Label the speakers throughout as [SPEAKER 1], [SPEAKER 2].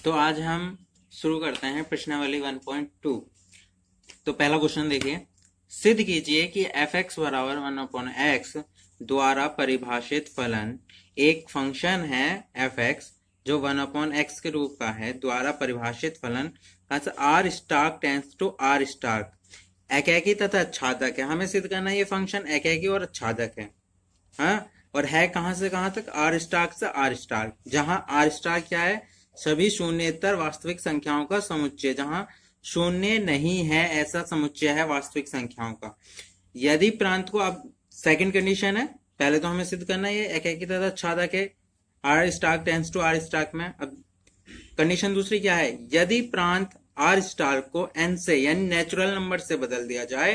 [SPEAKER 1] तो आज हम शुरू करते हैं प्रश्नावली 1.2। तो पहला क्वेश्चन देखिए, सिद्ध कीजिए कि f(x) बराबर 1/x द्वारा परिभाषित फलन एक फंक्शन है f(x) जो 1/x के रूप का है द्वारा परिभाषित फलन r star tends to r star एकैकी तथा आच्छादक है। हमें सिद्ध करना है ये फंक्शन एकैकी और आच्छादक है। हाँ, और है कहां से कहां तक? r स्टार से r स्टार, जहां r स्टार क्या है? सभी शून्येतर वास्तविक संख्याओं का समुच्चय, जहां शून्य नहीं है ऐसा समुच्चय है वास्तविक संख्याओं का। यदि प्रांत को, अब सेकंड कंडीशन है, पहले तो हमें सिद्ध करना है ये एकैकी तथा आच्छादक है r star tends to r star में। अब कंडीशन दूसरी क्या है? यदि प्रांत r स्टार को n से यानी नेचुरल नंबर से बदल दिया जाए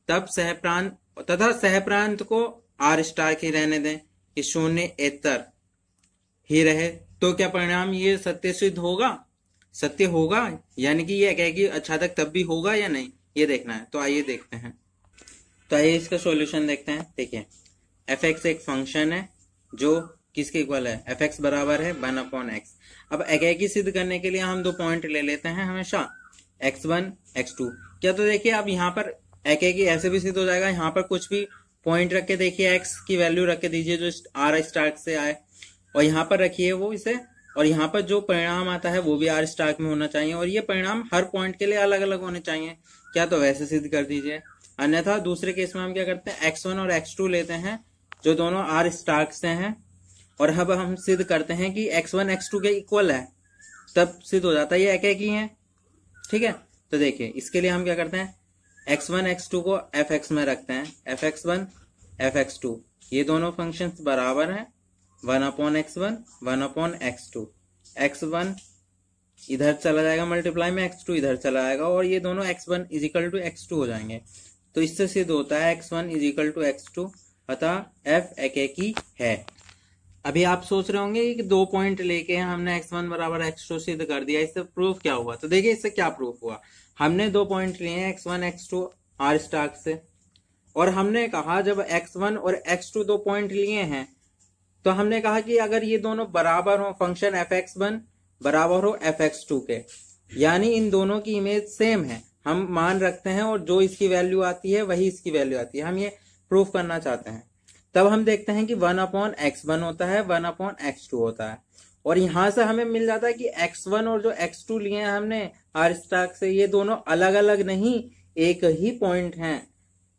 [SPEAKER 1] तब सहप्रांत तथा सहप्रांत को r स्टार के रहने दें कि शून्येतर ही रहे, तो क्या परिणाम ये सत्य सिद्ध होगा? सत्य होगा, यानी कि ये एकैकी आच्छादक तब भी होगा या नहीं, ये देखना है। तो आइए देखते हैं। तो आइए इसका सॉल्यूशन देखते हैं। देखिए, f(x) एक फंक्शन है जो किसके इक्वल है? f(x) बराबर है 1/x। अब एकैकी सिद्ध करने के लिए हम दो पॉइंट ले लेते हैं हमेशा, x1 x2। क्या तो देखिए, अब यहाँ पर एकैकी ऐसे भी सिद्ध हो जाएगा। यहाँ पर कुछ भी पॉइंट रख के देखिए, x की वैल्यू रख के दीजिए जो r स्टार से आए, और यहाँ पर रखिए वो इसे, और यहाँ पर जो परिणाम आता है वो भी r स्टार में होना चाहिए, और ये परिणाम हर पॉइंट के लिए अलग अलग होने चाहिए। क्या तो वैसे सिद्ध कर दीजिए। अन्यथा दूसरे केस में हम क्या करते हैं, x1 और x2 लेते हैं जो दोनों r स्टार से हैं, और अब हम सिद्ध करते हैं कि x1 x2 के इक्वल है, तब सिद्ध हो जाता है ये एकैकी है। ठीक है, तो देखिए इसके लिए हम क्या करते हैं, x1 x2 को f(x) में रखते हैं, f(x1) f(x2), ये दोनों फंक्शंस बराबर हैं 1/x1 1/x2। x1 इधर चला जाएगा मल्टीप्लाई में, x2 इधर चला जाएगा, और ये दोनों x1 = x2 हो जाएंगे। तो इससे सिद्ध होता है x1 = x2, अतः f एकैकी है। अभी आप सोच रहे होंगे कि दो पॉइंट लेके हमने x1 = x2 सिद्ध कर दिया, इससे प्रूफ क्या हुआ? तो देखिए इससे क्या प्रूफ हुआ। हमने दो पॉइंट लिए हैं x1 x2 r स्टार से, और हमने कहा जब x1 और x2 दो पॉइंट लिए हैं तो हमने कहा कि अगर ये दोनों बराबर हो, फंक्शन f(x1) बराबर हो f(x2) के, यानी इन दोनों की इमेज सेम है, हम मान रखते हैं, और जो इसकी वैल्यू आती है वही इसकी वैल्यू आती है, हम ये प्रूफ करना चाहते हैं। तब हम देखते हैं कि 1/x1 होता है 1/x2 होता है, और यहां से हमें मिल जाता है कि x1 और जो x2 लिए हैं हमने r स्टार से, ये दोनों अलग अलग नहीं, एक ही पॉइंट हैं,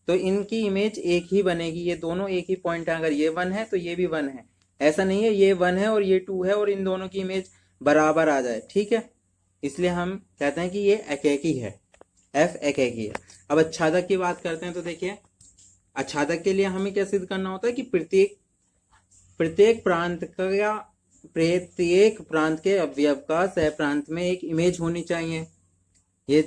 [SPEAKER 1] तो इनकी इमेज एक ही बनेगी। ये दोनों एक ही पॉइंट है, अगर ये 1 है तो ये भी 1 है, ऐसा नहीं है ये 1 है और ये 2 है और इन दोनों की इमेज बराबर आ जाए। ठीक है, इसलिए हम कहते हैं कि ये एकैकी है, f एकैकी है। अब आच्छादक की बात करते हैं। तो देखिए, आच्छादक के लिए हमें क्या सिद्ध करना होता है कि प्रत्येक प्रांत के अवयव का सह प्रांत में एक इमेज होनी चाहिए, ये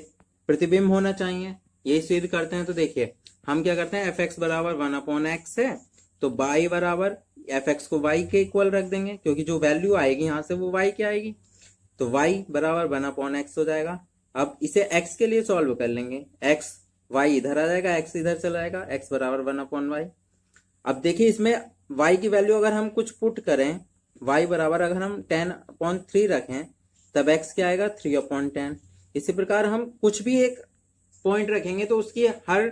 [SPEAKER 1] प्रतिबिंब होना चाहिए, ये सिद्ध करते हैं। तो देखिए हम क्या करते हैं, f(x) बराबर 1/x है, तो y बराबर f(x) को y के इक्वल रख देंगे, क्योंकि जो वैल्यू आएगी यहां से वो y की आएगी, तो y बराबर 1/x हो जाएगा। अब इसे x के लिए सॉल्व कर लेंगे, x y इधर आ जाएगा, x इधर चला जाएगा, x बराबर 1/y। अब देखिए इसमें y की वैल्यू अगर हम कुछ पुट करें, y बराबर अगर हम 10/3 रखें, तब x क्या आएगा 3/10। इसी प्रकार हम कुछ भी एक पॉइंट रखेंगे तो उसकी हर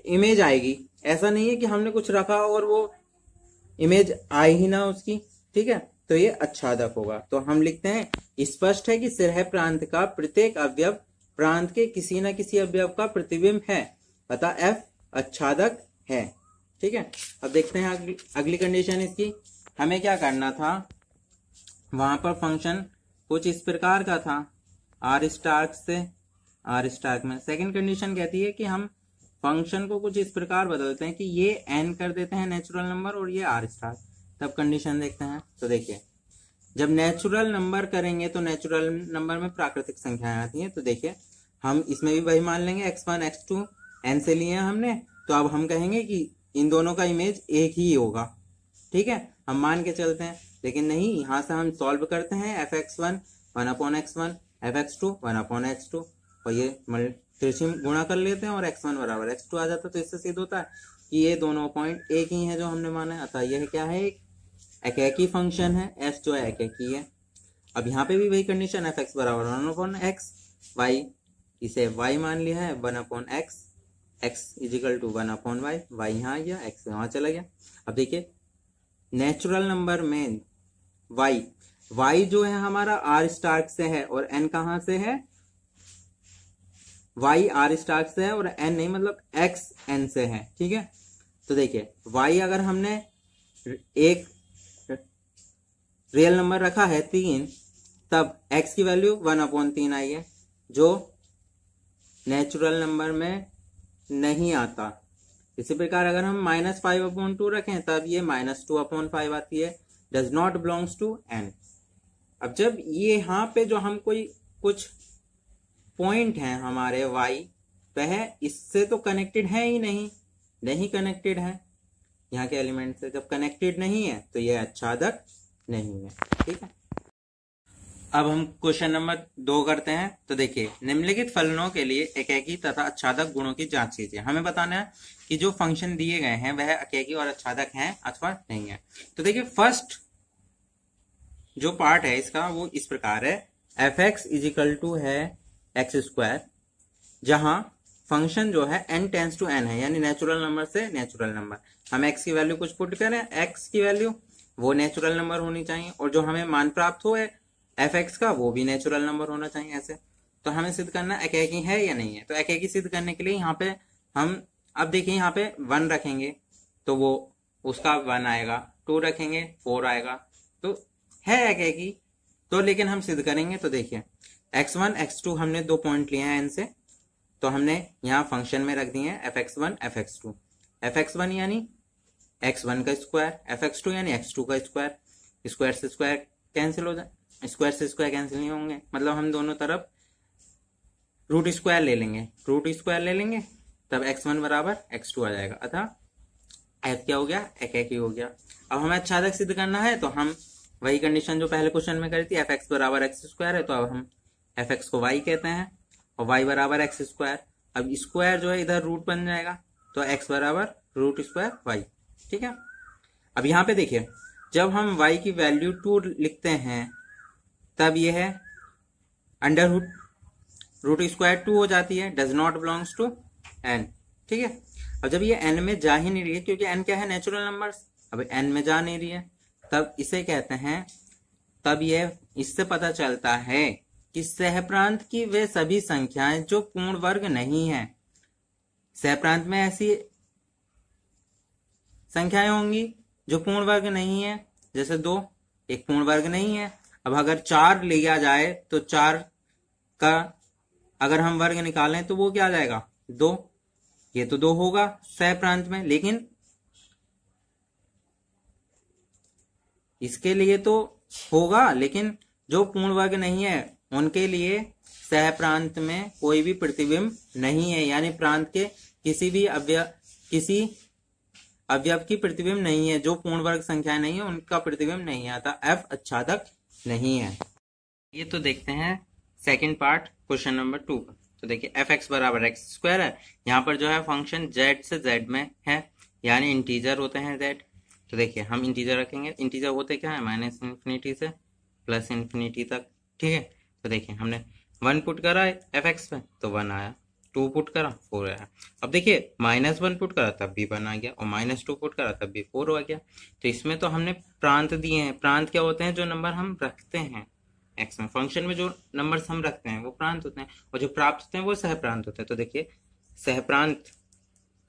[SPEAKER 1] इमेज आएगी, ऐसा नहीं है कि हमने कुछ रखा और वो इमेज आई ही ना उसकी। ठीक है, तो ये आच्छादक होगा। तो हम लिखते हैं, स्पष्ट है कि सह प्रांत का प्रत्येक अवयव प्रांत के किसी न किसी अवयव का प्रतिबिंब है, अतः f आच्छादक है। ठीक है, अब देखते हैं अगली कंडीशन इसकी। हमें क्या करना था, वहां पर फंक्शन कुछ इस प्रकार का था, r स्टार से r स्टार में। सेकंड कंडीशन कहती है कि हम फंक्शन को कुछ इस प्रकार बदलते हैं कि ये n कर देते हैं नेचुरल नंबर और ये r स्टार। तब कंडीशन देखते हैं। तो देखिए, जब नेचुरल नंबर करेंगे तो नेचुरल नंबर में प्राकृतिक संख्याएं आती हैं। तो देखिए हम इसमें भी वही मान लेंगे, x1 x2 n से लिए हैं हमने, तो अब हम कहेंगे कि इन दोनों का इमेज एक ही होगा। ठीक है, हम मान के चलते हैं, लेकिन नहीं, यहां से हम सॉल्व करते हैं, f(x1) 1/x1, f(x2) 1/x2, और ये त्रिशिम गुणा कर लेते हैं और x1 बराबर x2 आ जाता है। तो इससे सिद्ध होता है कि ये दोनों पॉइंट एक ही हैं जो हमने माना है, अतः यह क्या है, एक एकैकी फंक्शन है, f जो एकैकी है। अब यहाँ पे भी वही कंडीशन, एफ एक्स बराबर 1/x, वाई इसे y मान लिया है 1/x, x is equal to 1/y, y यहाँ आ गया, x यहाँ चला गया। अब देखिए नेचुरल नंबर में y जो है हमारा r स्टार से है और n कहाँ से है, y r स्टार से है और n नहीं, मतलब x n से है, ठीक है। तो देखिए y अगर हमने एक रियल नंबर रखा है 3, तब x की वैल्यू 1/3 आई है, जो नेचुरल नंबर में नहीं आता। इसी प्रकार अगर हम -5/2 रखें तब ये -2/5 आती है, does not belongs to n। अब जब ये यहाँ पे जो हम कोई कुछ पॉइंट हैं हमारे y, वह इससे तो कनेक्टेड है ही नहीं कनेक्टेड है यहाँ के एलिमेंट से। जब कनेक्टेड नहीं है तो ये आच्छादक नहीं है, ठीक है। अब हम क्वेश्चन नंबर 2 करते हैं। तो देखिए निम्नलिखित फलनों के लिए एकेकी तथा आच्छादक गुणों की जांच कीजिए। हमें बताना है कि जो फंक्शन दिए गए हैं वह एकेकी और आच्छादक हैं अथवा नहीं है। तो देखिए फर्स्ट जो पार्ट है इसका वो इस प्रकार है, एफ एक्स इजिकल टू है x², जहां फंक्शन जो है n टेंस टू n है, यानी नेचुरल नंबर से नेचुरल नंबर। हम x की वैल्यू कुछ पुट करें, x की वैल्यू वो नेचुरल नंबर होनी चाहिए, और जो हमें मान प्राप्त हो है एफ एक्स का वो भी नेचुरल नंबर होना चाहिए ऐसे। तो हमें सिद्ध करना एकेकी है या नहीं है। तो एकेकी सिद्ध करने के लिए यहाँ पे हम अब देखिए यहाँ पे 1 रखेंगे तो वो उसका 1 आएगा, 2 रखेंगे 4 आएगा, तो है एकेकी। तो लेकिन हम सिद्ध करेंगे तो देखिए x1 x2 हमने 2 पॉइंट लिए हैं n से, तो हमने यहाँ फंक्शन में रख दिए हैं fx1 fx2। fx1 यानी x1 का स्क्वायर, fx2 यानी x2 का स्क्वायर, स्क्वायर से स्क्वायर कैंसिल हो जाए, स्क्वायर से स्क्वायर कैंसिल नहीं होंगे, मतलब हम दोनों तरफ रूट स्क्वायर ले लेंगे, तब x1 बराबर x2 आ जाएगा, अतः f क्या हो गया, एकेकी हो गया। अब हमें आच्छादक सिद्ध करना है तो हम वही कंडीशन जो पहले क्वेश्चन में करी थी, एफ एक्स बराबर x² है, तो अब हम एफ एक्स को y कहते हैं और y बराबर x²। अब स्क्वायर जो है इधर रूट बन जाएगा, तो x बराबर √² y, ठीक है। अब यहाँ पे देखिए जब हम y की वैल्यू 2 लिखते हैं तब यह है अंडर √² 2 हो जाती है, does not belongs to n, ठीक है। अब जब ये n में जा ही नहीं रही है, क्योंकि n क्या है, नेचुरल नंबर्स, अब n में जा नहीं रही है, तब इसे कहते हैं, तब यह इससे पता चलता है कि सहप्रांत की वे सभी संख्याएं जो पूर्ण वर्ग नहीं है। सहप्रांत में ऐसी संख्याएं होंगी जो पूर्ण वर्ग नहीं है, जैसे 2 एक पूर्ण वर्ग नहीं है। अब अगर 4 लिया जाए तो 4 का अगर हम वर्ग निकालें तो वो क्या आ जाएगा, 2, ये तो 2 होगा सहप्रांत में, लेकिन इसके लिए तो होगा, लेकिन जो पूर्ण वर्ग नहीं है उनके लिए सहप्रांत में कोई भी प्रतिबिंब नहीं है, यानी प्रांत के किसी अवयव की प्रतिबिंब नहीं है। जो पूर्ण वर्ग संख्या नहीं है उनका प्रतिबिंब नहीं आता, एफ आच्छादक नहीं है। ये तो देखते हैं सेकंड पार्ट क्वेश्चन नंबर 2 का। तो देखिए एफ एक्स बराबर x² है, यहाँ पर जो है फंक्शन z से z में है, यानी इंटीजर होते हैं z। तो देखिए हम इंटीजर रखेंगे, इंटीजर होते क्या है, -∞ से +∞ तक, ठीक है। तो देखिए हमने 1 पुट करा एफ एक्स पे तो 1 आया, 2 पुट करा 4 आया। अब देखिए -1 पुट करा तब भी 1 आ गया, और -2 पुट करा तब भी 4 आ गया। तो इसमें तो हमने प्रांत दिए हैं। प्रांत क्या होते हैं, जो नंबर हम रखते हैं एक्स में, फंक्शन में जो नंबर्स हम रखते हैं वो प्रांत होते हैं, और जो प्राप्त होते हैं वो सहप्रांत होते हैं। तो देखिए सहप्रांत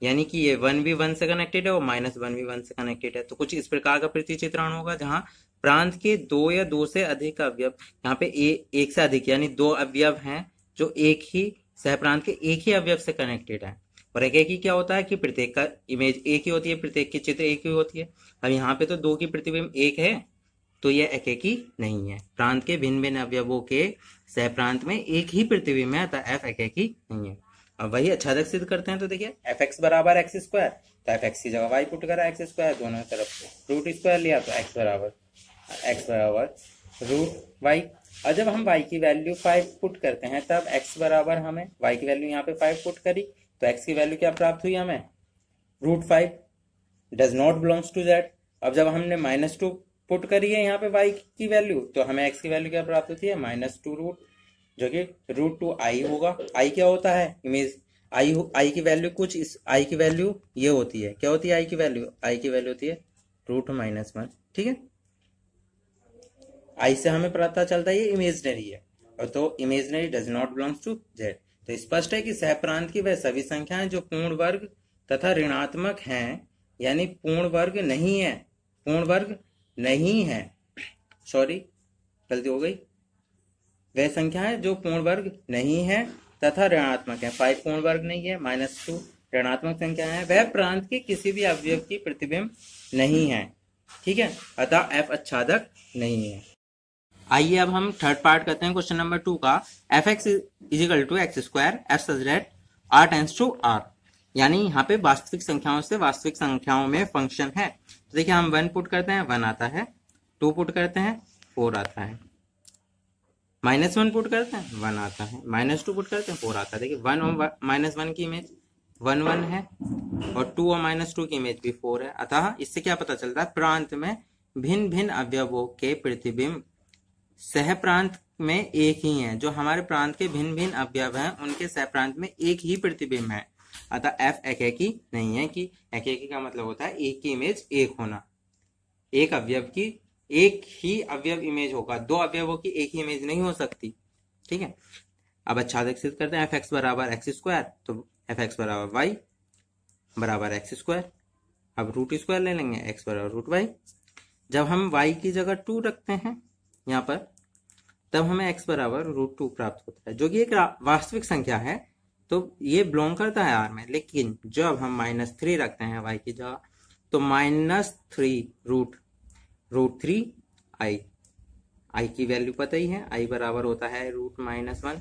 [SPEAKER 1] यानी कि ये 1 भी 1 से कनेक्टेड है और -1 भी 1 से कनेक्टेड है। तो कुछ इस प्रकार का प्रतिचित्रण होगा जहां प्रांत के 2 या 2 से अधिक अवयव, यहाँ पे एक से अधिक यानी 2 अवयव हैं जो एक ही सहप्रांत के एक ही अवयव से कनेक्टेड है। और एकेकी क्या होता है कि प्रत्येक का इमेज एक ही होती है, प्रत्येक की चित्र एक ही होती है। अब यहाँ पे तो 2 की प्रतिबिंब 1 है, तो यह एकेकी नहीं है। प्रांत के भिन्न भिन्न अवयवों के सहप्रांत में एक ही प्रतिबिंब है, अतः एफ एकेकी नहीं है। अब वही आच्छादक सिद्ध करते हैं। तो देखिए एफ एक्स बराबर x², तो एफ एक्स की जगह y पुट करा x², दोनों तरफ √² लिया तो x बराबर √y। और जब हम y की वैल्यू 5 पुट करते हैं तब x बराबर हमें y की वैल्यू यहाँ पे 5 पुट करी तो x की वैल्यू क्या प्राप्त हुई हमें, √5, does not belongs to z। अब जब हमने -2 पुट करिए यहाँ पे y की वैल्यू, तो हमें x की वैल्यू क्या प्राप्त होती है, -2 जो कि √2i होगा। i क्या होता है, इमेज i की वैल्यू कुछ इस i की वैल्यू ये होती है, क्या होती है i की वैल्यू, होती है √-1। ठीक है, i से हमें पता चलता है ये इमेजनरी है, और तो imaginary does not belongs to z। तो स्पष्ट है कि सहप्रांत की वह सभी संख्याएं जो पूर्ण वर्ग तथा ऋणात्मक हैं, यानी पूर्ण वर्ग नहीं है, सॉरी गलती हो गई, वह संख्याएं जो पूर्ण वर्ग नहीं है तथा ऋणात्मक है, 5 पूर्ण वर्ग नहीं है, -2 ऋणात्मक संख्या है, वह प्रांत के किसी भी अवयव की प्रतिबिंब नहीं है। ठीक है, अतः f आच्छादक नहीं है। आइए अब हम थर्ड पार्ट करते हैं क्वेश्चन नंबर 2 का। fx = x² f such that r tends to r, यानी यहाँ पे वास्तविक संख्याओं से वास्तविक संख्याओं में फंक्शन है। तो देखिए हम 1 पुट करते हैं 1 आता है, 2 पुट करते हैं 4 आता है, -1 पुट करते हैं 1 आता है, -2 पुट करते हैं 4 आता है। देखिए 1 और -1 की इमेज 1 1 है, और 2 और -2 की इमेज भी 4 है। अतः इससे क्या पता चलता है, प्रांत में भिन्न भिन्न अवयवों के प्रतिबिंब सह प्रांत में एक ही है। जो हमारे प्रांत के भिन्न भिन्न अवयव हैं उनके सह प्रांत में एक ही प्रतिबिंब है। अतः f एकेकी नहीं है, कि एकेकी का मतलब होता है एक की इमेज एक होना, एक अवयव की एक ही अवयव इमेज होगा, 2 अवयवों की एक ही इमेज नहीं हो सकती। ठीक है, अब आच्छादक सिद्ध करते हैं, fx = x², तो fx = y = x²। अब √2 ले लेंगे, x = √y। जब हम y की जगह 2 रखते हैं यहाँ पर, तब हमें x = √2 प्राप्त होता है, जो कि एक वास्तविक संख्या है, तो ये बिलोंग करता है r में। लेकिन जब हम -3 रखते हैं y की जगह, तो -3 √3i, i की वैल्यू पता ही है, i बराबर होता है √-1,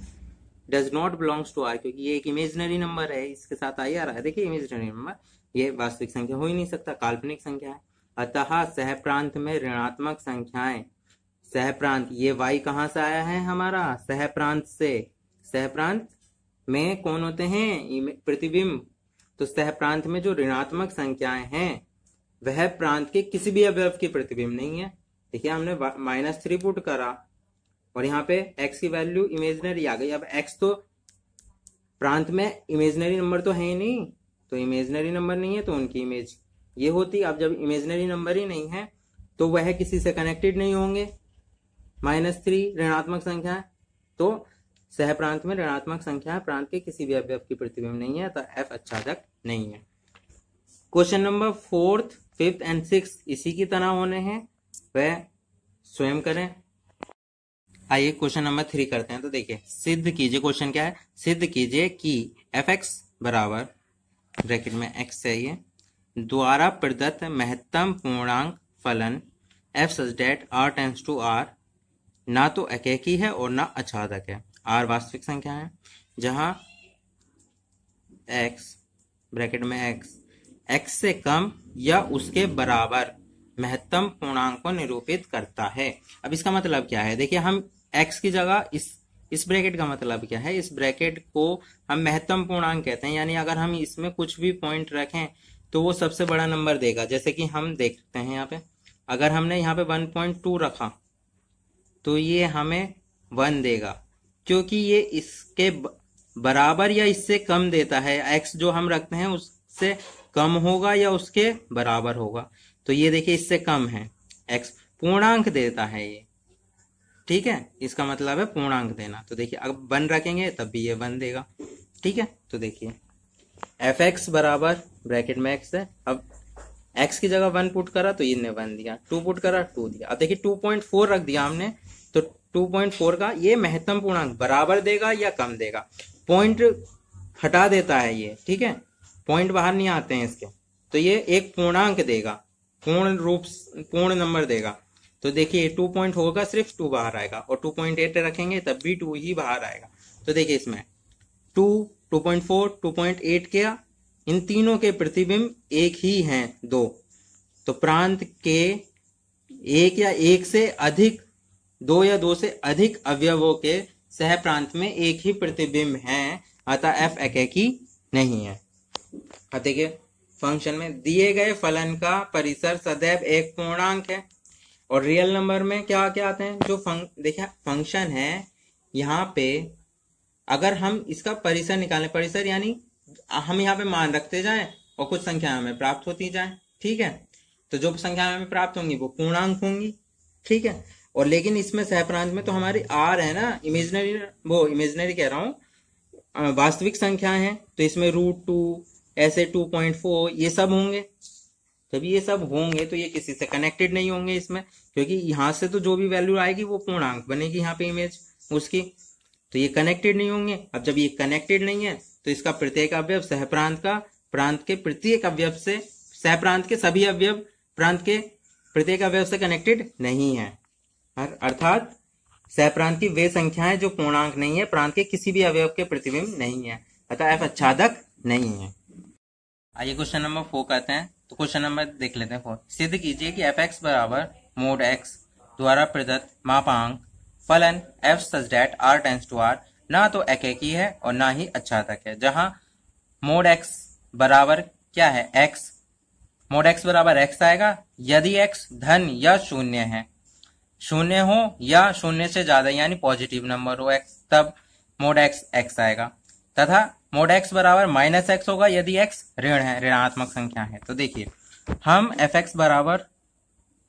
[SPEAKER 1] does not belongs to r, क्योंकि ये एक इमेजनरी नंबर है, इसके साथ i आ रहा है। देखिए इमेजनरी नंबर, ये वास्तविक संख्या हो ही नहीं सकता, काल्पनिक संख्या है। अतः सह प्रांत में ऋणात्मक संख्याएं, सह प्रांत, ये y कहां से आया है हमारा, सह प्रांत से। सह प्रांत में कौन होते हैं, प्रतिबिंब। तो सह प्रांत में जो ऋणात्मक संख्याएं हैं वह प्रांत के किसी भी अवयव की प्रतिबिंब नहीं है। देखिए हमने -3 पुट करा और यहाँ पे x की वैल्यू इमेजनरी आ गई। अब x तो प्रांत में इमेजनरी नंबर तो है ही नहीं, तो इमेजनरी नंबर नहीं है तो उनकी इमेज ये होती। अब जब इमेजनरी नंबर ही नहीं है तो वह किसी से कनेक्टेड नहीं होंगे, -3 ऋणात्मक संख्या है, तो सह प्रांत में ऋणात्मक संख्या प्रांत के किसी भी अवयव की प्रतिबिंब नहीं है, तो f आच्छादक नहीं है। Question number 4th, 5th and 6th इसी की तरह होने हैं, वह स्वयं करें। आइए क्वेश्चन नंबर 3 करते हैं। तो देखिए सिद्ध कीजिए, क्वेश्चन क्या है, सिद्ध कीजिए कि fx बराबर ब्रैकेट में x चाहिए द्वारा प्रदत्त महत्तम पूर्णांक फलन f such that r tends to r ना तो एकेकी है और ना आच्छादक है। r वास्तविक संख्या है, जहां x ब्रैकेट में x से कम या उसके बराबर महत्तम पूर्णांक को निरूपित करता है। अब इसका मतलब क्या है, देखिए हम x की जगह इस ब्रैकेट का मतलब क्या है, इस ब्रैकेट को हम महत्तम पूर्णांक कहते हैं, यानी अगर हम इसमें कुछ भी पॉइंट रखें तो वो सबसे बड़ा नंबर देगा। जैसे कि हम देखते हैं यहाँ पे, अगर हमने यहाँ पे 1.2 रखा तो ये हमें 1 देगा, क्योंकि ये इसके बराबर या इससे कम देता है। x जो हम रखते हैं उससे कम होगा या उसके बराबर होगा, तो ये देखिए इससे कम है, x पूर्णांक देता है ये। ठीक है, इसका मतलब है पूर्णांक देना। तो देखिए अब 1 रखेंगे तब भी ये 1 देगा। ठीक है, तो देखिए fx बराबर ब्रैकेट में x है, अब x की जगह 1 पुट करा तो इसने 1 दिया, 2 पुट करा 2 दिया। अब देखिए 2.4 रख दिया हमने, तो 2.4 का ये महत्तम पूर्णांक बराबर देगा या कम देगा, पॉइंट हटा देता है ये। ठीक है, पॉइंट बाहर नहीं आते हैं इसके, तो ये एक पूर्णांक देगा, पूर्ण नंबर देगा। तो देखिए 2 पॉइंट होगा सिर्फ 2 बाहर आएगा, और 2.8 रखेंगे तब भी 2 ही बाहर आएगा। तो देखिए इसमें 2, 2.4, 2.8 क्या, इन तीनों के प्रतिबिंब एक ही हैं, 2। तो प्रांत के एक या एक से अधिक, 2 या 2 से अधिक अवयवों के सह प्रांत में एक ही प्रतिबिंब हैं, अतः f एकेकी नहीं है। अब देखिए फंक्शन में दिए गए फलन का परिसर सदैव एक पूर्णांक है। और रियल नंबर में क्या क्या आते हैं, जो देखिए फंक्शन है यहाँ पे, अगर हम इसका परिसर निकालें, परिसर यानी हम यहाँ पे मान रखते जाएं और कुछ संख्या हमें प्राप्त होती जाए, ठीक है। तो जो संख्या हमें प्राप्त होंगी वो पूर्णांक होंगी, ठीक है। और लेकिन इसमें सहप्रांत में तो हमारी आर है ना, इमेजिनरी कह रहा हूँ, वास्तविक संख्या है, तो इसमें √2 ऐसे 2.4 ये सब होंगे। जब ये सब होंगे तो ये किसी से कनेक्टेड नहीं होंगे इसमें, क्योंकि यहाँ से तो जो भी वैल्यू आएगी वो पूर्णांक बनेगी यहाँ पे इमेज उसकी, तो ये कनेक्टेड नहीं होंगे। अब जब ये कनेक्टेड नहीं है तो इसका प्रत्येक अवयव सहप्रांत का प्रांत के प्रत्येक अवयव से, सहप्रांत के सभी अवयव प्रांत के प्रत्येक अवयव से कनेक्टेड नहीं है। अर्थात सहप्रांत की वे संख्याएं जो पूर्णांक नहीं है, प्रांत के किसी भी अवयव के प्रतिबिंब नहीं है, अतः f अच्छादक नहीं है। आइए क्वेश्चन नंबर 4 करते हैं। तो क्वेश्चन नंबर देख लेते हैं 4। सिद्ध कीजिए कि f(x) बराबर mod x द्वारा प्रदत्त मापांक फलन f such that r tends to r ना तो एकेकी है और ना ही अच्छादक है, जहां mod x बराबर क्या है, x, mod x बराबर x आएगा यदि x धन या शून्य है, शून्य हो या शून्य से ज्यादा यानी पॉजिटिव नंबर हो x, तब mod x x आएगा, तथा mod x बराबर -x होगा यदि x ऋण है, ऋणात्मक संख्या है। तो देखिए हम fx बराबर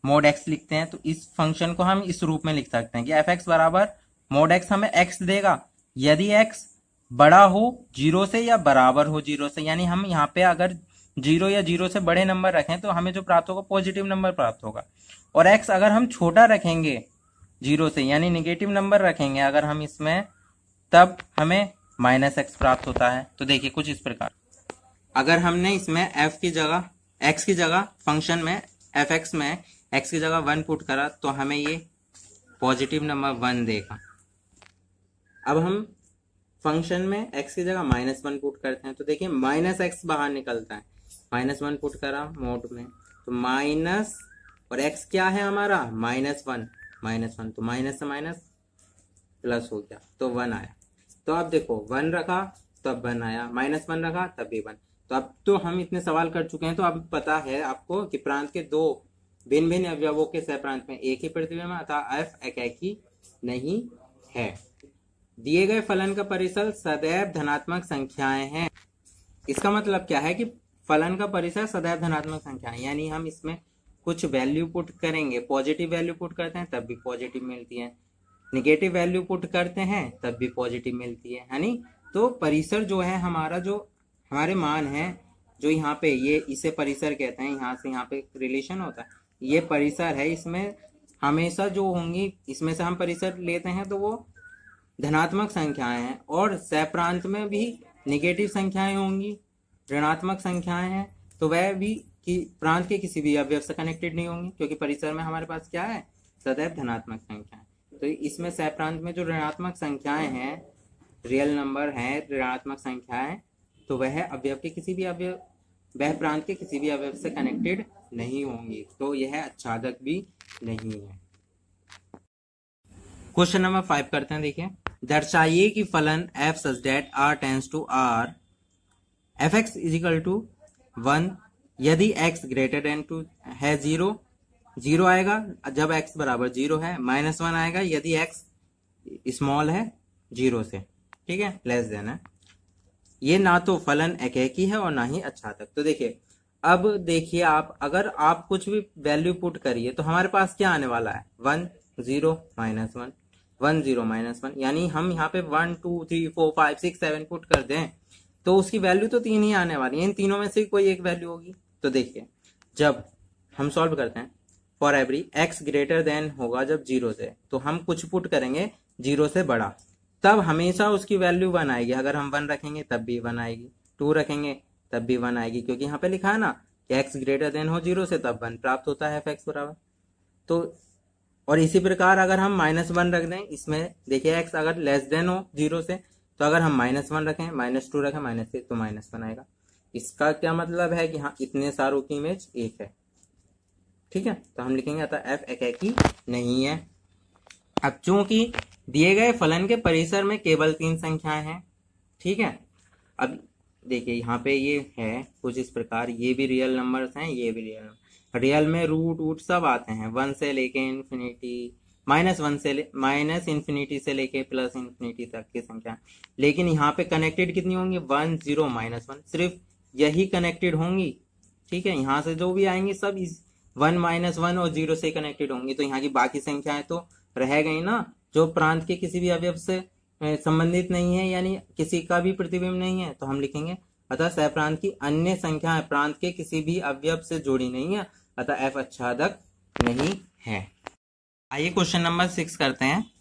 [SPEAKER 1] mod x लिखते हैं, तो इस फंक्शन को हम इस रूप में लिख सकते हैं कि fx बराबर mod x हमें x देगा यदि x बड़ा हो 0 से या बराबर हो 0 से, यानी हम यहाँ पे अगर 0 या 0 से बड़े नंबर रखें तो हमें जो प्राप्त होगा पॉजिटिव नंबर प्राप्त होगा, और x अगर हम छोटा रखेंगे 0 से यानी नेगेटिव नंबर रखेंगे अगर हम इसमें, तब हमें -x प्राप्त होता है। तो देखिए कुछ इस प्रकार, अगर हमने इसमें f की जगह x की जगह फंक्शन में fx में x की जगह 1 पुट करा तो हमें ये पॉजिटिव नंबर 1 देगा। अब हम फंक्शन में x की जगह -1 पुट करते हैं तो देखिए -x बाहर निकलता है, -1 पुट करा मोड में तो माइनस, और x क्या है हमारा -1, तो माइनस से माइनस प्लस हो गया तो 1 आया। तो अब देखो 1 रखा तब 1 आया, -1 रखा तब भी 1। तो अब तो हम इतने सवाल कर चुके हैं, तो अब पता है आपको कि प्रांत के दो भिन्न भिन्न अवयवों के सहप्रांत में एक ही प्रतिबिंब है, अतः f एकेकी नहीं है। दिए गए फलन का परिसर सदैव धनात्मक संख्याएं हैं। इसका मतलब क्या है कि फलन का परिसर सदैव धनात्मक संख्या है, यानी हम इसमें कुछ वैल्यू पुट करेंगे, पॉजिटिव वैल्यू पुट करते हैं तब भी पॉजिटिव मिलती है, निगेटिव वैल्यू पुट करते हैं तब भी पॉजिटिव मिलती है, यानी तो परिसर जो है हमारा, जो हमारे मान है, जो यहाँ पे ये इसे परिसर कहते हैं, यहाँ से यहाँ पे रिलेशन होता है, ये परिसर है, इसमें हमेशा जो होंगी इसमें से हम परिसर लेते हैं तो वो धनात्मक संख्याएं हैं, और सहप्रांत में भी निगेटिव संख्याएं होंगी, ऋणात्मक संख्याएं हैं, तो वह भी कि प्रांत के किसी भी अवयव से कनेक्टेड नहीं होंगी, क्योंकि परिसर में हमारे पास क्या है, सदैव धनात्मक संख्याएं। तो इसमें सहप्रांत में जो ऋणात्मक संख्याएं हैं, रियल नंबर हैं, ऋणात्मक संख्याएं, तो वह अवयव के किसी भी अवयव, वह प्रांत के किसी भी अवयव से कनेक्टेड नहीं होंगी, तो यह अच्छादक भी नहीं है। क्वेश्चन नंबर 5 करते हैं। देखिए दर्शाइए कि फलन f such that r tends to r fx is equal to 1 यदि x ग्रेटर देन टू है 0 आएगा जब x बराबर 0 है, -1 आएगा यदि x स्मॉल है 0 से, ठीक है, लेस देन है। ये ना तो फलन एकेकी है और ना ही अच्छादक। तो देखिए अब देखिए आप, अगर आप कुछ भी वैल्यू पुट करिए तो हमारे पास क्या आने वाला है, 1 0 -1 1 0 -1, यानी हम यहाँ पे 1 2 3 4 5 6 7 पुट कर दें तो उसकी वैल्यू तो 3 ही आने वाली है, इन तीनों में से कोई एक वैल्यू होगी। तो देखिए जब हम सॉल्व करते हैं, for every x greater than होगा जब 0 से, तो हम कुछ पुट करेंगे 0 से बड़ा, तब हमेशा उसकी वैल्यू 1 आएगी। अगर हम 1 रखेंगे तब भी 1 आएगी, 2 रखेंगे तब भी 1 आएगी, क्योंकि यहाँ पे लिखा है ना कि x ग्रेटर देन हो 0 से तब 1 प्राप्त होता है fx बराबर। तो और इसी प्रकार अगर हम -1 रख दें इसमें, देखिए x अगर लेस देन हो 0 से, तो अगर हम -1 रखें, -2 रखें, -3 तो -1 आएगा। इसका क्या मतलब है कि हाँ इतने सारों की इमेज एक है, ठीक है। तो हम लिखेंगे अतः f एकेकी नहीं है। अब चूंकि दिए गए फलन के परिसर में केवल 3 संख्याएं हैं, ठीक है। अब देखिए यहाँ पे ये है कुछ इस प्रकार, ये भी रियल नंबर्स हैं, ये भी रियल नंबर, रियल में रूट वूट सब आते हैं, 1 से लेके इन्फिनिटी, माइनस इन्फिनिटी से लेके प्लस इन्फिनिटी तक की संख्या। लेकिन यहाँ पे कनेक्टेड कितनी होंगी, 1 0 -1, सिर्फ यही कनेक्टेड होंगी। ठीक है, यहाँ से जो भी आएंगी सब 1 -1 और 0 से कनेक्टेड होंगी। तो यहाँ की बाकी संख्याएं तो रह गई ना, जो प्रांत के किसी भी अवयव से संबंधित नहीं है, यानी किसी का भी प्रतिबिंब नहीं है, तो हम लिखेंगे अतः सहप्रांत की अन्य संख्याएं प्रांत के किसी भी अवयव से जुड़ी नहीं है, अतः एफ आच्छादक नहीं है। आइए क्वेश्चन नंबर 6 करते हैं।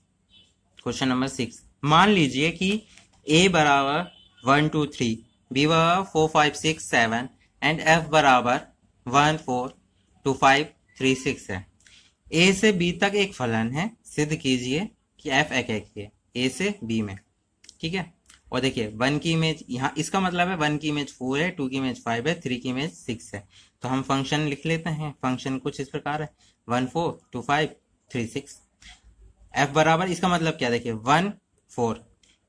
[SPEAKER 1] क्वेश्चन नंबर 6, मान लीजिए कि a बराबर 1 2 3, b बराबर 4 5 6 7 एंड f बराबर 1 4 2 5 3 6 है। a से b तक एक फलन है, सिद्ध कीजिए कि f एकेकी है a से b में। ठीक है, और देखिए 1 की इमेज यहाँ, इसका मतलब है 1 की इमेज 4 है, 2 की इमेज 5 है, 3 की इमेज 6 है। तो हम फंक्शन लिख लेते हैं। फंक्शन कुछ इस प्रकार है 1 4 2 5 3 6। f बराबर, इसका मतलब क्या, देखिए 1 4,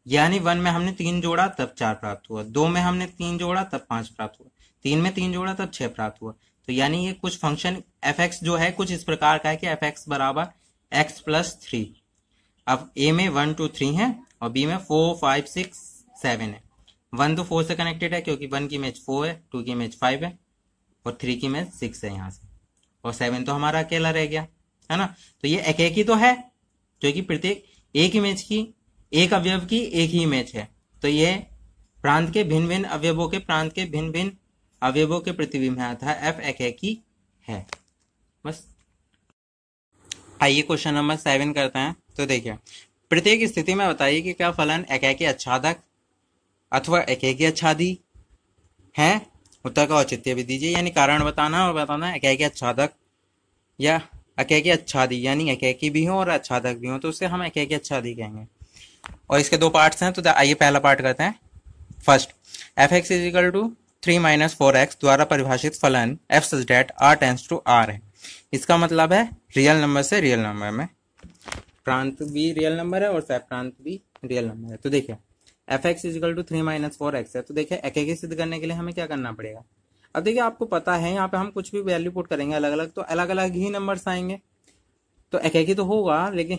[SPEAKER 1] यानी 1 में हमने 3 जोड़ा तब 4 प्राप्त हुआ, 2 में हमने 3 जोड़ा तब 5 प्राप्त हुआ, 3 में 3 जोड़ा तब 6 प्राप्त हुआ। तो यानी ये कुछ फंक्शन fx जो है कुछ इस प्रकार का है कि fx बराबर x + 3। अब a में 1 2 3 है और b में 4 5 6 7 है। 1 तो 4 से कनेक्टेड है क्योंकि 1 की इमेज 4 है, 2 की इमेज 5 है और 3 की इमेज 6 है यहाँ से, और 7 तो हमारा अकेला रह गया, है ना। तो ये एकेकी तो है, क्योंकि प्रत्येक एक इमेज की, एक अवयव की एक ही इमेज है। तो ये प्रांत के भिन्न भिन्न अवयवों के प्रांत के भिन्न भिन्न अवयवों के प्रतिबिंब है, अतः एफ एकेकी है। बस। आइए क्वेश्चन नंबर 7 करते हैं। तो देखिए, प्रत्येक स्थिति में बताइए कि क्या फलन एकेकी आच्छादक अथवा एकेकी आच्छादी है। उत्तर का औचित्य भी दीजिए, यानी कारण बताना और बताना एकेकी आच्छादक या एकेकी आच्छादी, यानी एकेकी भी हो और आच्छादक भी हो, तो उसे हम एकेकी आच्छादी कहेंगे। और इसके 2 पार्ट्स हैं, तो आइए पहला पार्ट करते हैं। फर्स्ट, fx = 3 - 4x द्वारा परिभाषित फलन f such that r tends to r है। इसका मतलब है रियल नंबर से रियल नंबर में, प्रांत भी रियल नंबर है और सहप्रांत भी रियल नंबर है। तो देखिए fx = 3 - 4x है। तो देखिए एकेकी सिद्ध करने के लिए हमें क्या करना पड़ेगा। अब देखिए आपको पता है यहाँ पे हम कुछ भी वैल्यू पुट करेंगे अलग अलग, तो अलग अलग ही नंबर्स आएंगे, तो एकेकी तो होगा। लेकिन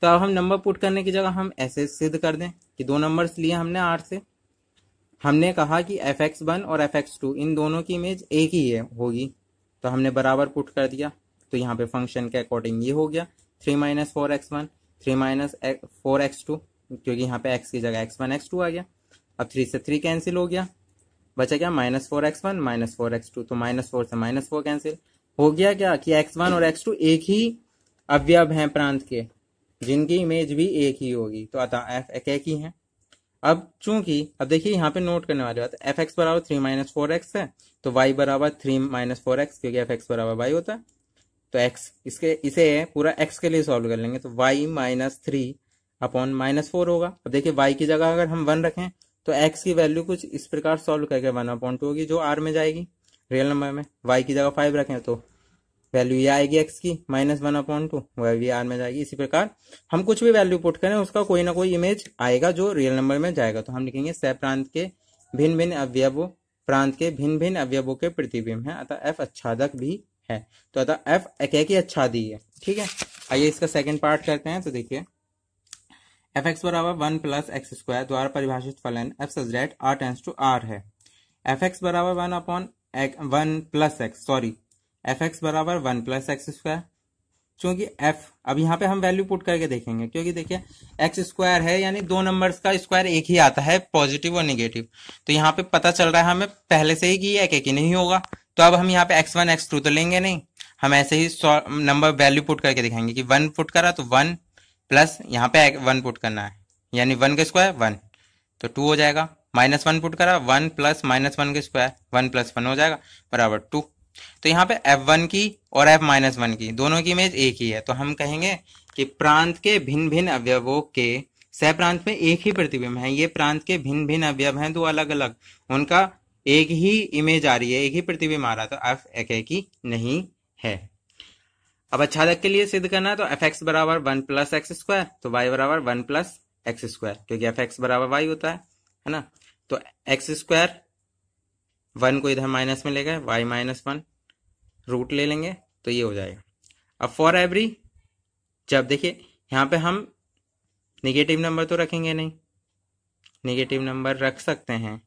[SPEAKER 1] तो अब हम नंबर पुट करने की जगह हम ऐसे सिद्ध कर दें कि 2 नंबर्स लिए हमने r से, हमने कहा कि fx1 और fx2 इन दोनों की इमेज एक ही है होगी, तो हमने बराबर पुट कर दिया। तो यहाँ पे फंक्शन के अकॉर्डिंग ये हो गया 3 - 4x1 3 - 4x2, क्योंकि यहाँ पे x की जगह x1 x2 आ गया। अब 3 से 3 कैंसिल हो गया, बचा क्या -4x1 - 4x2, तो -4 से -4 कैंसिल हो गया। क्या कि x1 और x2 एक ही अवयव हैं प्रांत के, जिनकी इमेज भी एक ही होगी, तो अतः f एकेकी है। अब चूंकि अब देखिए यहाँ पे नोट करने वाली बात है, fx बराबर 3 - 4x है, तो y बराबर 3 - 4x, क्योंकि fx बराबर y होता है। तो x इसे पूरा x के लिए सॉल्व कर लेंगे, तो y -3/-4 होगा। अब देखिए y की जगह अगर हम 1 रखें तो x की वैल्यू कुछ इस प्रकार सॉल्व करके 1/2 होगी, जो r में जाएगी रियल नंबर में। y की जगह 5 रखें तो वैल्यू ये आएगी x की -1/2, वह भी r में जाएगी। इसी प्रकार हम कुछ भी वैल्यू पुट करें उसका कोई ना कोई इमेज आएगा जो रियल नंबर में जाएगा। तो हम लिखेंगे सहप्रांत के भिन्न भिन्न अवयवों प्रांत के भिन्न भिन्न अवयवों के प्रतिबिंब है, अतः f आच्छादक भी है, तो अतः f एकेकी आच्छादी है। ठीक है, आइए इसका सेकंड पार्ट करते हैं। तो देखिए fx बराबर 1 + x² द्वारा परिभाषित फलन f such that r tends to r है। fx बराबर 1 + x², चूंकि f, अब यहाँ पे हम वैल्यू पुट करके देखेंगे, क्योंकि देखिए x² है यानी 2 नंबर्स का स्क्वायर एक ही आता है, पॉजिटिव और निगेटिव। तो यहाँ पे पता चल रहा है हमें पहले से ही कि ये एकेकी नहीं होगा। तो अब हम यहाँ पे x1 x2 तो लेंगे नहीं, हम ऐसे ही नंबर वैल्यू पुट करके दिखाएंगे कि 1 पुट करा तो 1 प्लस यहाँ पे 1 पुट करना है, यानी 1 का स्क्वायर 1, तो 2 हो जाएगा। -1 पुट करा 1 प्लस -1 का स्क्वायर 1 + 1 हो जाएगा बराबर 2। तो यहाँ पे f1 की और f-1 की दोनों की इमेज एक ही है, तो हम कहेंगे कि प्रांत के भिन्न भिन्न अवयवों के सहप्रांत में एक ही प्रतिबिंब है। ये प्रांत के भिन्न भिन्न अवयव हैं, 2 अलग अलग, उनका एक ही इमेज आ रही है, एक ही प्रतिबिंब आ रहा है, तो f एकेकी नहीं है। अब आच्छादक के लिए सिद्ध करना है, तो fx बराबर 1 + x², तो y बराबर 1 + x², क्योंकि fx बराबर y होता है ना। तो x² 1 को इधर माइनस में ले गए, y -1 रूट ले लेंगे तो ये हो जाएगा। अब फॉर एवरी, जब देखिए यहाँ पे हम नेगेटिव नंबर तो रखेंगे नहीं, नेगेटिव नंबर रख सकते हैं,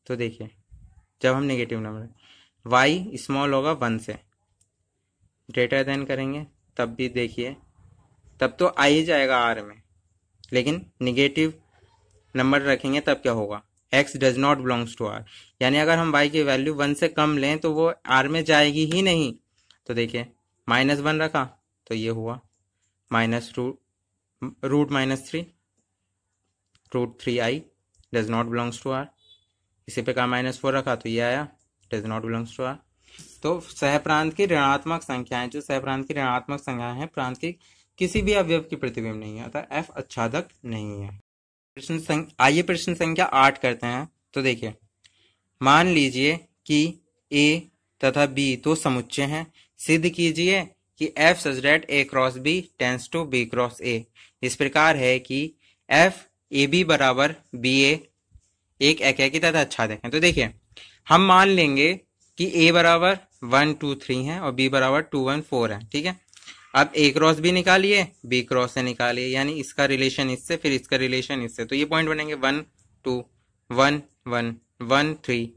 [SPEAKER 1] तो देखिए जब हम नेगेटिव नंबर y स्मॉल होगा 1 से, ग्रेटर देन करेंगे तब भी देखिए तब तो आ ही जाएगा r में, लेकिन नेगेटिव नंबर रखेंगे तब क्या होगा, x does not belongs to r, यानी अगर हम y की वैल्यू 1 से कम लें तो वो r में जाएगी ही नहीं। तो देखिए -1 रखा तो ये हुआ root -3, root 3i does not belongs to r। इसी प्रकार -4 रखा तो ये आया does not belongs to r। तो सहप्रांत की ऋणात्मक संख्याएं, जो सहप्रांत की ऋणात्मक संख्याएं हैं, प्रांत की किसी भी अवयव की प्रतिबिंब नहीं है, अतः f आच्छादक नहीं है। आइए प्रश्न संख्या 8 करते हैं। तो देखिए मान लीजिए कि a तथा b दो समुच्चय हैं, सिद्ध कीजिए कि f such that a cross b tends to b cross a। इस प्रकार है कि f ab बराबर ba एक एकेकी तथा आच्छादक है। तो देखिए हम मान लेंगे कि a बराबर 1 2 3 है और b बराबर 2 1 4 है, ठीक है। अब a क्रॉस b निकालिए, b क्रॉस a निकालिए, यानी इसका रिलेशन इससे, फिर इसका रिलेशन इससे, तो ये पॉइंट बनेंगे 1 2 1 1 1 3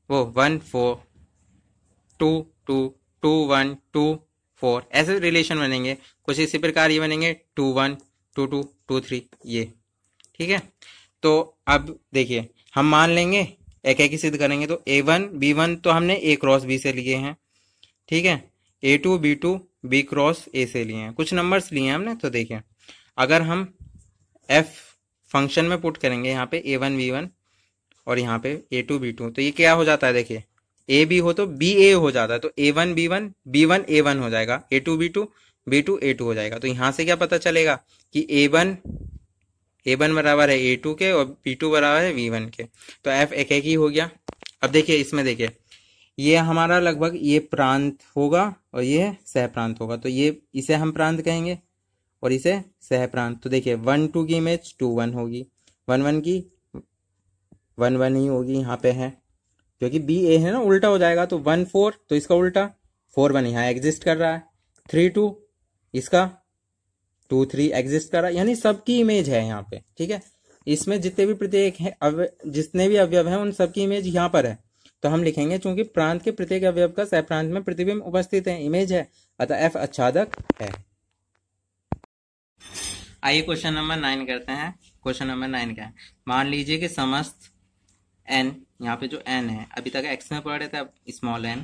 [SPEAKER 1] वो 1 4 2 2 2 1 2 4, ऐसे रिलेशन बनेंगे। कुछ इसी प्रकार ये बनेंगे 2 1 2 2 2 3 ये, ठीक है। तो अब देखिए हम मान लेंगे एक सिद्ध करेंगे तो a1 b1 तो हमने a क्रॉस b से लिए हैं, ठीक है। a2 b2 b cross a से लिए हैं, कुछ नंबर्स लिए हैं हमने। तो देखिए अगर हम f फंक्शन में पुट करेंगे यहाँ पे a1 b1 और यहाँ पे a2 b2, तो ये क्या हो जाता है, देखिए a b हो तो b a हो जाता है, तो a1 b1 b1 a1 हो जाएगा, a2 b2 b2 a2 हो जाएगा। तो यहाँ से क्या पता चलेगा कि a1 बराबर है a2 के और b2 बराबर है b1 के, तो f एक ही हो गया। अब देखिए इसमें देखिए ये हमारा लगभग ये प्रांत होगा और ये सह प्रांत होगा, तो ये इसे हम प्रांत कहेंगे और इसे सह प्रांत। तो देखिए 1 2 की इमेज 2 1 होगी, 1 1 की 1 1 ही होगी, यहाँ पे है क्योंकि बी ए है ना, उल्टा हो जाएगा। तो 1 4 तो इसका उल्टा 4 1 यहाँ एग्जिस्ट कर रहा है, 3 2 इसका 2 3 एग्जिस्ट कर रहा है, यानी सबकी इमेज है यहाँ पे, ठीक है। इसमें जितने भी प्रत्येक है जितने भी अवयव हैं उन सबकी इमेज यहाँ पर है, तो हम लिखेंगे चूंकि प्रांत के प्रत्येक अवयव का सह प्रांत में प्रतिबिंब उपस्थित है, इमेज है, अतः f आच्छादक है। आइए क्वेश्चन नंबर 9 करते हैं। क्वेश्चन नंबर 9 क्या है, मान लीजिए कि समस्त n, यहाँ पे जो n है अभी तक x में पढ़े थे, अब small n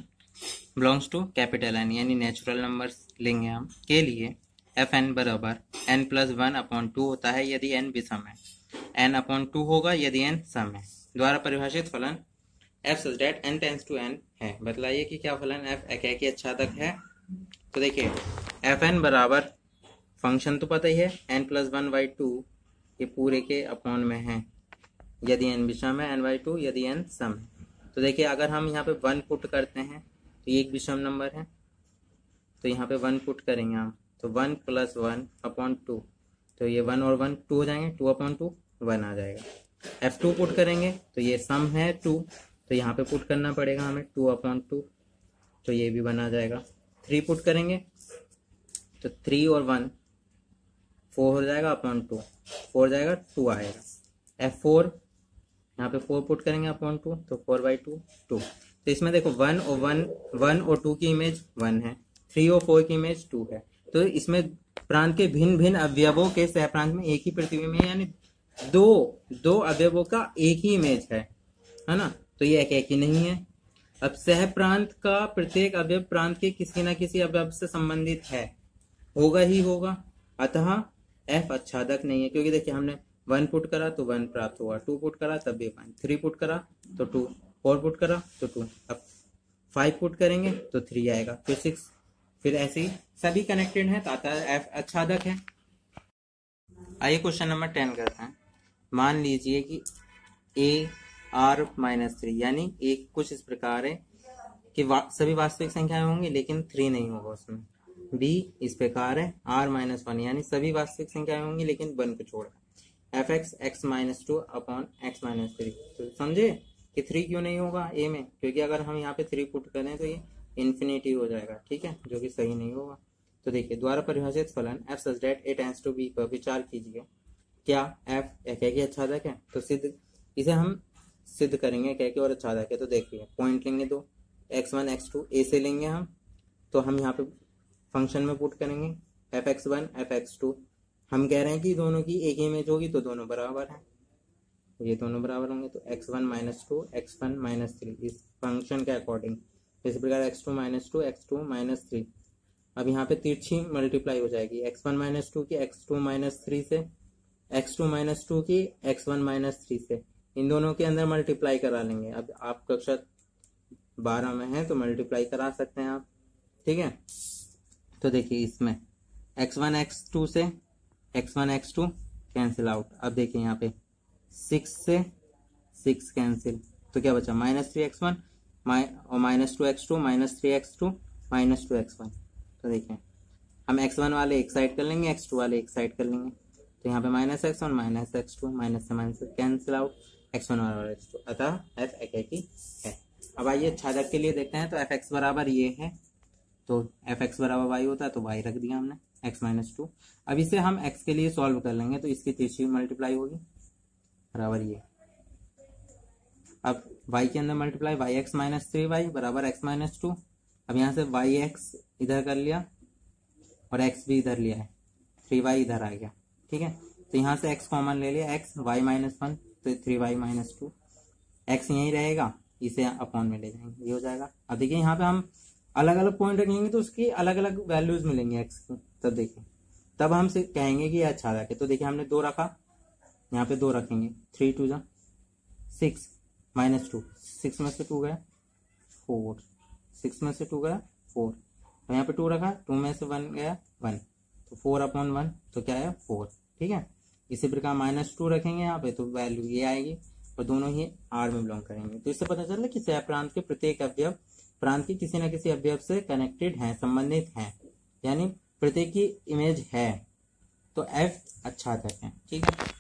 [SPEAKER 1] belongs to capital N, यानी नेचुरल नंबर लेंगे हम, के लिए fn बराबर n+1/2 होता है यदि n विषम है, n/2 होगा यदि n सम है, द्वारा परिभाषित फलन f such that n tends to n है। बतलाइए कि क्या फलन f एकेकी आच्छादक है। तो देखिए fn बराबर फंक्शन तो पता ही है n+1/2, ये पूरे के अपॉन में है यदि n विषम है, n/2 यदि n सम है। तो देखिए अगर हम यहाँ पे 1 पुट करते हैं तो ये एक विषम नंबर है, तो यहाँ पे 1 पुट करेंगे हम, तो 1 + 1/2, तो ये 1 और 1 2 हो जाएंगे, 2/2 1 आ जाएगा। f2 पुट करेंगे तो ये सम है 2, तो यहाँ पे पुट करना पड़ेगा हमें 2/2, तो ये भी 1 आ जाएगा। 3 पुट करेंगे तो 3 और 1 4 हो जाएगा (2), 4 जाएगा 2 आएगा। f4 यहाँ पे 4 पुट करेंगे (2), तो 4/2 2। तो इसमें देखो 1 और 2 की इमेज 1 है, 3 और 4 की इमेज 2 है, तो इसमें प्रांत के भिन्न भिन्न अवयवों के सह प्रांत में एक ही प्रतिबिंब है, यानी दो अवयवों का एक ही इमेज है ना, तो ये एक ही नहीं है। अब सह प्रांत का प्रत्येक अवयव प्रांत के किसी न किसी अवयव से संबंधित है, होगा ही होगा, अतः f आच्छादक नहीं है, क्योंकि देखिए हमने 1 पुट करा तो 1 प्राप्त हुआ, 2 पुट करा तब भी 1, 3 पुट करा तो 2, 4 पुट करा तो 2, अब 5 पुट करेंगे तो 3 आएगा, फिर 6, फिर ऐसे ही सभी कनेक्टेड है, तो अतः f आच्छादक है। आइए क्वेश्चन नंबर 10 करते हैं। मान लीजिए कि a r-3, यानी एक कुछ इस प्रकार है कि सभी वास्तविक संख्याएं होंगी लेकिन 3 नहीं होगा उसमें। b इस प्रकार है r-1, यानी सभी वास्तविक संख्याएं होंगी लेकिन 1 को छोड़, fx x-2/x-3। तो समझे कि 3 क्यों नहीं होगा a में, क्योंकि अगर हम यहाँ पे 3 पुट करें तो ये इन्फिनिटी हो जाएगा, ठीक है, जो कि सही नहीं होगा। तो देखिए द्वारा परिभाषित फलन f such that a tends to b पर विचार कीजिए। क्या f एक ही आच्छादक है? तो सिद्ध, इसे हम सिद्ध करेंगे क्या कि और आच्छादक है। तो देखिए पॉइंट लेंगे दो, x1 x2 a से लेंगे हम, तो हम यहाँ पे फंक्शन में पुट करेंगे fx1 fx2। हम कह रहे हैं कि दोनों की एक इमेज होगी तो दोनों बराबर है, ये दोनों बराबर होंगे। तो x1 - 2 x1 - 3 इस फंक्शन के अकॉर्डिंग। इसी प्रकार x2 - 2 x2 - 3। अब यहाँ पे तिरछी मल्टीप्लाई हो जाएगी, x1 - 2 की x2 - 3 से, x2 - 2 की x1 - 3 से, इन दोनों के अंदर मल्टीप्लाई करा लेंगे। अब आप कक्षा 12 में हैं तो मल्टीप्लाई करा सकते हैं आप, ठीक है। तो देखिए इसमें x1 x2 से x1 x2 कैंसिल आउट। अब देखिए यहाँ पे 6 से 6 कैंसिल, तो क्या बचा -3x1 और -2x2 -3x2 -2x1। तो देखिए हम x1 वाले एक साइड कर लेंगे, x2 वाले एक साइड कर लेंगे। तो यहाँ पे -x1 -x2 माइनस से माइनस कैंसिल आउट, x1 और x2, अतः f एक ही है। अब आइए छादक के लिए देखते हैं। तो fx बराबर ये है, तो fx बराबर y होता है, तो y रख दिया हमने x - 2। अब इसे हम x के लिए सॉल्व कर लेंगे, तो इसकी तिरछी मल्टीप्लाई होगी बराबर ये। अब y के अंदर मल्टीप्लाई yx - 3y बराबर x - 2। अब यहाँ से yx इधर कर लिया और x भी इधर लिया है, 3y इधर आ गया, ठीक है। तो यहाँ से x कॉमन ले लिया, x y - 1 तो 3y - 2, x यहीं रहेगा, इसे अपॉन में ले जाएंगे, ये हो जाएगा। अब देखिए यहाँ पे हम अलग अलग पॉइंट रखेंगे तो उसकी अलग अलग वैल्यूज मिलेंगे x की। तब देखिए तब हम से कहेंगे कि यह आच्छादक है। तो देखिए हमने 2 रखा, यहाँ पे 2 रखेंगे, 3 2 6 -2, 6 में से 2 गया 4, 6 में से 2 गया 4, और यहाँ पे 2 रखा, 2 में से 1 गया 1, तो 4/1, तो क्या है 4, ठीक है। इसी प्रकार -2 रखेंगे यहाँ पे, तो वैल्यू ये आएगी, और दोनों ही R में बिलोंग करेंगे। तो इससे पता चल रहा है कि सह प्रांत के प्रत्येक अवयव प्रांत की किसी न किसी अवयव से कनेक्टेड हैं, संबंधित हैं, यानी प्रत्येक की इमेज है, तो F आच्छादक है, ठीक है।